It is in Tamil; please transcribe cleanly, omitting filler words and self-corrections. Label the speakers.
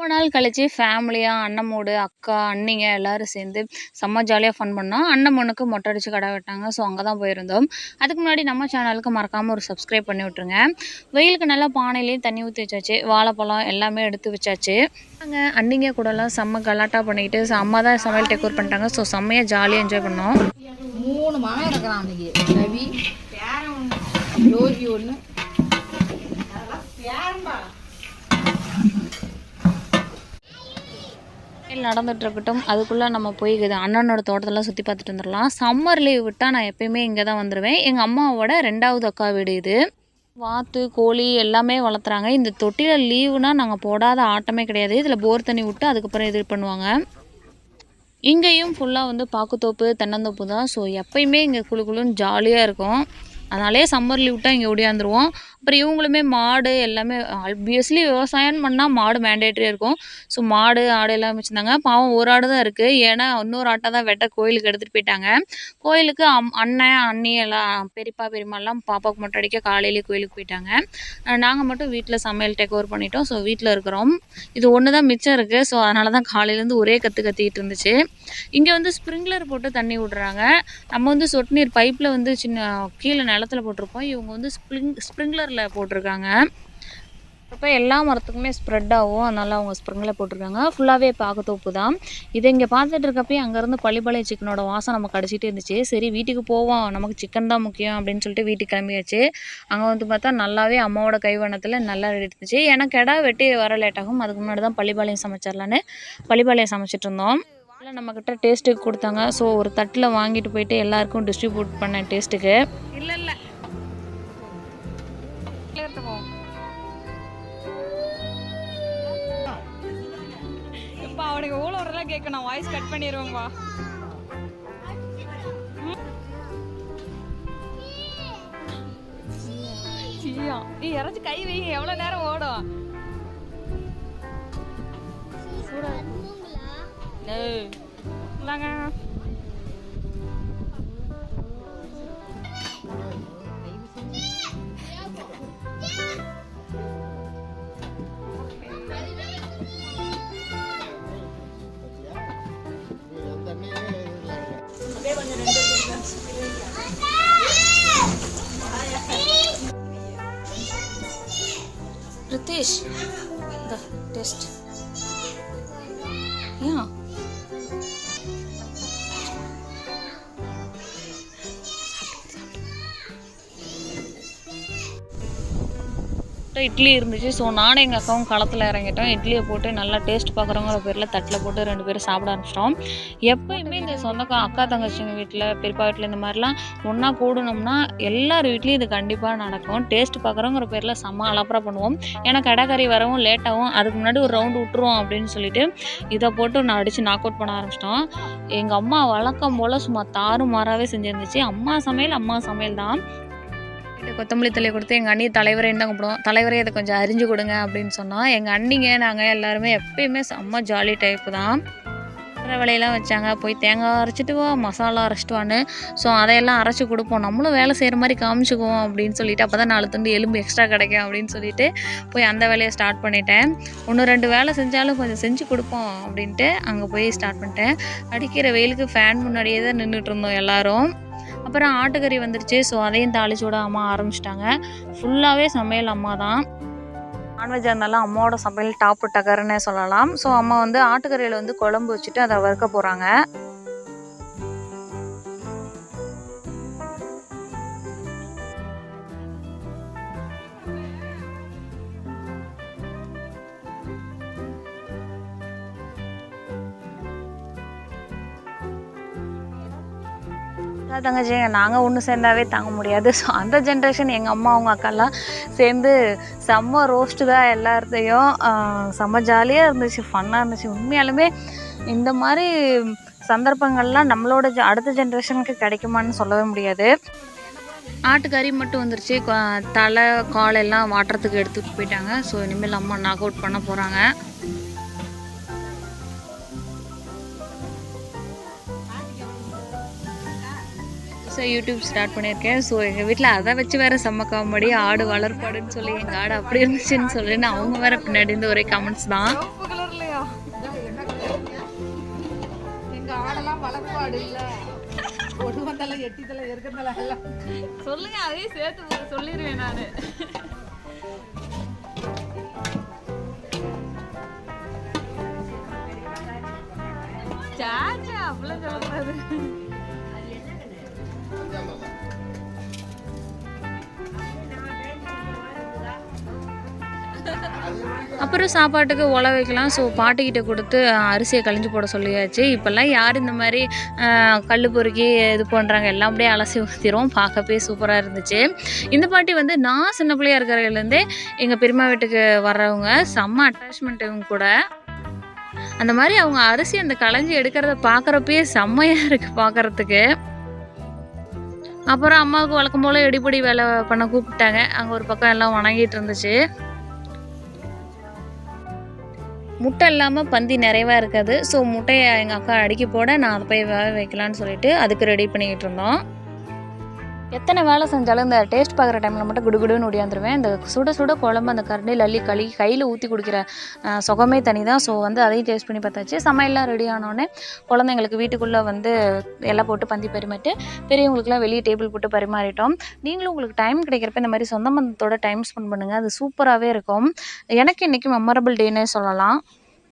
Speaker 1: ரொம்ப நாள் கழிச்சு ஃபேமிலியா அண்ணமோடு, அக்கா, அண்ணிங்க எல்லாரும் சேர்ந்து செம்ம ஜாலியா ஃபன் பண்ணோம். அண்ணன் மொட்டை அடிச்சு கிடா வெட்டாங்க. ஸோ அங்க தான் போயிருந்தோம். அதுக்கு முன்னாடி நம்ம சேனலுக்கு மறக்காம ஒரு சப்ஸ்கிரைப் பண்ணி விட்டுருங்க. வெயிலுக்கு நல்லா பானையிலேயும் தண்ணி ஊற்றி வச்சாச்சு. வாழைப்பழம் எல்லாமே எடுத்து வச்சாச்சு. அங்க அண்ணிங்க கூடலாம் செம்ம கலாட்டா பண்ணிக்கிட்டு அம்மா தான் சமையல் டேக் ஓவர் பண்ணிட்டாங்க. ஸோ செம்மையாக ஜாலியாக என்ஜாய் பண்ணோம்.
Speaker 2: 3 மகன் இருக்கிறான் அன்னைக்கு. ரவி, ஜோதி ஒன்று,
Speaker 1: நடந்துட்டு இருக்கட்டும். அதுக்குள்ளே நம்ம போய் அண்ணனோட தோட்டத்தெல்லாம் சுற்றி பார்த்துட்டு வந்துடலாம். சம்மர் லீவ் விட்டால் நான் எப்பயுமே இங்கே தான் வந்துடுவேன். எங்கள் அம்மாவோட 2வது அக்கா வீடு இது. வாத்து, கோழி எல்லாமே வளர்த்துறாங்க. இந்த தொட்டியில் லீவுனா நாங்கள் போடாத ஆட்டமே கிடையாது. இதில் போர் தண்ணி விட்டு அதுக்கப்புறம் இது பண்ணுவாங்க. இங்கேயும் ஃபுல்லாக பாக்குத்தோப்பு, தென்னந்தோப்பு தான். ஸோ எப்பயுமே இங்கே குழு குழுன்னு ஜாலியாக இருக்கும். அதனாலே சம்மர் லீவ் விட்டால் இங்கே ஓடியாந்துருவோம். அப்புறம் இவங்களுமே மாடு எல்லாமே ஆப்வியஸ்லி விவசாயம் பண்ணால் மாடு மேண்டேட்டரியாக இருக்கும். ஸோ மாடு, ஆடு எல்லாம் வச்சுருந்தாங்க. பாவம் ஒரு ஆடு தான் இருக்குது. ஏன்னா இன்னொரு ஆட்டை தான் வெட்ட கோயிலுக்கு எடுத்துகிட்டு போயிட்டாங்க. கோயிலுக்கு அண்ணன், அண்ணி எல்லாம் பெரியப்பா, பெரியம்மாலாம் பாப்பாவுக்கு மொட்டை அடிக்க காலையிலேயே கோயிலுக்கு போயிட்டாங்க. நாங்கள் மட்டும் வீட்டில் சமையல் டேக் ஓவர் பண்ணிட்டோம். ஸோ வீட்டில் இருக்கிறோம். இது ஒன்று தான் மிச்சம் இருக்குது. ஸோ அதனால தான் காலையிலேருந்து ஒரே கத்திக்கிட்டு இருந்துச்சு. இங்கே ஸ்ப்ரிங்க்லர் போட்டு தண்ணி விடுறாங்க. நம்ம சொட்டு நீர் பைப்பில் சின்ன கீழே நிலத்தில் போட்டிருப்போம். இவங்க ஸ்ப்ரிங்க்லரில் போட்டிருக்காங்க. அப்போ எல்லா மரத்துக்குமே ஸ்ப்ரெட் ஆகும். அதனால் அவங்க ஸ்ப்ரிங்க்லர் போட்டிருக்காங்க. ஃபுல்லாகவே பாக்குத்தோப்பு தான். இதை இங்கே பார்த்துட்டு இருக்கப்பே அங்கேருந்து பள்ளிப்பாளைய சிக்கனோட வாசம் நமக்கு அடிச்சிட்டே இருந்துச்சு. சரி வீட்டுக்கு போவோம், நமக்கு சிக்கன் தான் முக்கியம் அப்படின்னு சொல்லிட்டு வீட்டுக்கு கிளம்பியாச்சு. அங்கே பார்த்தா நல்லாவே அம்மாவோட கைவண்ணத்தில் நல்லா இருந்துச்சு. எனக்கு கிடா வெட்டி வர லேட் ஆகும். அதுக்கு முன்னாடி தான் பள்ளிப்பாளையம் சமைச்சிடலான்னு பள்ளிப்பாளையம் சமைச்சிட்டு இருந்தோம். இல்லை நம்மக்கிட்ட டேஸ்ட்டுக்கு கொடுத்தாங்க. ஸோ ஒரு தட்டில் வாங்கிட்டு போயிட்டு எல்லாருக்கும் டிஸ்ட்ரிபியூட் பண்ணேன் டேஸ்ட்டுக்கு. இல்லை இப்போ அவனுக்கு ஓலோரெல்லாம் கேட்கணும். வாய்ஸ் கட் பண்ணிடுவோங்கப்பா. நீ இறச்சி கை வை. எவ்வளோ நேரம் ஓடும்? Ritesh, the test. Yeah. Idli இருந்துச்சு. ஸோ நானும் எங்கள் அக்காவும் களத்தில் இறங்கிட்டோம். இட்லியை போட்டு நல்லா டேஸ்ட் பார்க்குறோங்கிற பேரில் தட்டில் போட்டு 2 பேரும் சாப்பிட ஆரம்பிச்சிட்டோம். எப்போயுமே இந்த அக்கா தங்கச்சிங்க வீட்டில், பெரியப்பா வீட்டில் இந்த மாதிரிலாம் ஒன்றா கூடணும்னா எல்லார் வீட்லேயும் இது கண்டிப்பாக நடக்கும். டேஸ்ட் பார்க்குறோங்கிற பேரில் செம்ம அலப்பறை பண்ணுவோம். ஏன்னா கடைக்கறி வரவும் லேட்டாகும். அதுக்கு முன்னாடி ஒரு ரவுண்டு விட்டுருவோம் அப்படின்னு சொல்லிட்டு இதை போட்டு நான் அடித்து நாக் அவுட் பண்ண ஆரம்பிச்சிட்டோம். எங்கள் அம்மா வழக்கம் போல் சும்மா தாறுமாறாகவே செஞ்சுருந்துச்சு. அம்மா சமையல் தான். கொத்தமல்லி தலையை கொடுத்து எங்கள் அண்ணி தலைவரேன்னு தான் கூப்பிடுவோம். தலைவரே இதை கொஞ்சம் அரிஞ்சு கொடுங்க அப்படின்னு சொன்னோம். எங்கள் அண்ணிங்க நாங்கள் எல்லாருமே எப்பயுமே செம்ம ஜாலி டைப்பு தான். வேலையெல்லாம் வச்சாங்க. போய் தேங்காய் அரைச்சிட்டு வா, மசாலா அரைச்சிட்டு வான்னு. ஸோ அதையெல்லாம் அரைச்சி கொடுப்போம். நம்மளும் வேலை செய்கிற மாதிரி காமிச்சிக்குவோம் அப்படின்னு சொல்லிட்டு, அப்போ தான் 4 துண்டு எலும்பு எக்ஸ்ட்ரா கிடைக்கும் அப்படின்னு சொல்லிட்டு போய் அந்த வேலையை ஸ்டார்ட் பண்ணிட்டேன். 1-2 வேலை செஞ்சாலும் கொஞ்சம் செஞ்சு கொடுப்போம் அப்படின்ட்டு அங்கே போய் ஸ்டார்ட் பண்ணிட்டேன். அடிக்கிற வெயிலுக்கு ஃபேன் முன்னாடியே தான் நின்றுட்டு இருந்தோம் எல்லோரும். அப்புறம் ஆட்டுக்கறி வந்துருச்சு. ஸோ அதையும் தாளிச்சு விட அம்மா ஆரம்பிச்சிட்டாங்க. ஃபுல்லாகவே சமையல் அம்மா தான். நான்வெஜ்ஜாக இருந்தாலும் அம்மாவோட சமையல் டாப்பு டக்கர்னே சொல்லலாம். ஸோ அம்மா ஆட்டுக்கறியில் குழம்பு வச்சுட்டு அதை வறுக்க போகிறாங்க. தங்கச்சி நாங்கள் ஒன்று சேர்ந்தாவே தாங்க முடியாது. ஸோ அந்த ஜென்ரேஷன் எங்கள் அம்மா அவங்க அக்காலாம் சேர்ந்து செம்ம ரோஸ்ட்டு தான் எல்லாத்தையும். செம்ம ஜாலியாக இருந்துச்சு, ஃபன்னாக இருந்துச்சு. உண்மையாலுமே இந்த மாதிரி சந்தர்ப்பங்கள்லாம் நம்மளோட அடுத்த ஜென்ரேஷனுக்கு கிடைக்குமான்னு சொல்லவே முடியாது. ஆட்டுக்கறி மட்டும் வந்துருச்சு. தலை கால் எல்லாம் வாட்டுறதுக்கு எடுத்துகிட்டு போயிட்டாங்க. ஸோ இனிமேல் அம்மா நாக் அவுட் பண்ண போகிறாங்க. புதுசாக யூடியூப் ஸ்டார்ட் பண்ணியிருக்கேன். ஸோ எங்கள் வீட்டில் அதை வச்சு வேறு செம்ம காமெடி, ஆடு வளர்ப்பாடுன்னு சொல்லி எங்கள் ஆடு அப்படி இருந்துச்சுன்னு சொல்லி அவங்க வேறு பின்னாடி இருந்து ஒரே கமெண்ட்ஸ் தான். கல்யாணம்?
Speaker 2: என்ன கல்யாணம்? எங்க ஆடெல்லாம் வளர்ப்பாடு இல்ல, ஒன்று வந்தாலும் எட்டித்தலை இருக்கத்தல எல்லாம்
Speaker 1: சொல்லுங்க, அதே சேர்த்து சொல்லிடுவேன் நான். சாச்சா அவ்வளோ சொல்லக்கூடாது. அப்புறம் சாப்பாட்டுக்கு உல வைக்கலாம். ஸோ பாட்டிக்கிட்ட கொடுத்து அரிசியை கழிஞ்சு போட சொல்லியாச்சு. இப்போல்லாம் யார் இந்த மாதிரி கல் பொறுக்கி இது பண்ணுறாங்க, எல்லாம் அப்படியே அலசி ஊற்றிரும். பார்க்கவே சூப்பராக இருந்துச்சு. இந்த பாட்டி வந்து நான் சின்ன பிள்ளையா இருக்கிறதுலேருந்தே எங்கள் பெரியம்மா வீட்டுக்கு வர்றவங்க, செம்ம அட்டாச்மெண்ட் இவங்க கூட. அந்த மாதிரி அவங்க அரிசி அந்த களைஞ்சி எடுக்கிறத பார்க்குறப்பயே செம்மையாக இருக்குது பார்க்குறதுக்கு. அப்புறம் அம்மாவுக்கு வழக்கம் போல் இடிப்படி வேலை பண்ண கூப்பிட்டாங்க. அங்கே ஒரு பக்கம் எல்லாம் வணங்கிட்டு இருந்துச்சு. முட்டை இல்லாமல் பந்தி நிறைவாக இருக்காது. ஸோ முட்டையை எங்கள் அக்கா அடுக்கி போட நான் அதை போய் வேக வைக்கலான்னு சொல்லிட்டு அதுக்கு ரெடி பண்ணிக்கிட்டு இருந்தோம். எத்தனை வேலை செஞ்சாலும் இந்த டேஸ்ட் பார்க்குற டைமில் மட்டும் குடுகுடுன்னு ஓடியாந்துருவேன். இந்த சுட சுட குழம்பு அந்த கரண்டியில் அள்ளி கையில் ஊற்றி குடிக்கிற சுகமே தனி தான். ஸோ வந்து அதையும் டேஸ்ட் பண்ணி பார்த்தாச்சு. சமையல்லாம் ரெடி ஆனோடனே குழந்தைங்களுக்கு வீட்டுக்குள்ளே வந்து எல்லாம் போட்டு பந்தி பரிமாட்டு பெரியவங்களுக்குலாம் வெளியே டேபிள் போட்டு பரிமாறிட்டோம். நீங்களும் உங்களுக்கு டைம் கிடைக்கிறப்ப இந்த மாதிரி சொந்த பந்தத்தோட டைம் ஸ்பெண்ட் பண்ணுங்கள், அது சூப்பராகவே இருக்கும். எனக்கு இன்றைக்கி மெமரபிள் டேன்னே சொல்லலாம்.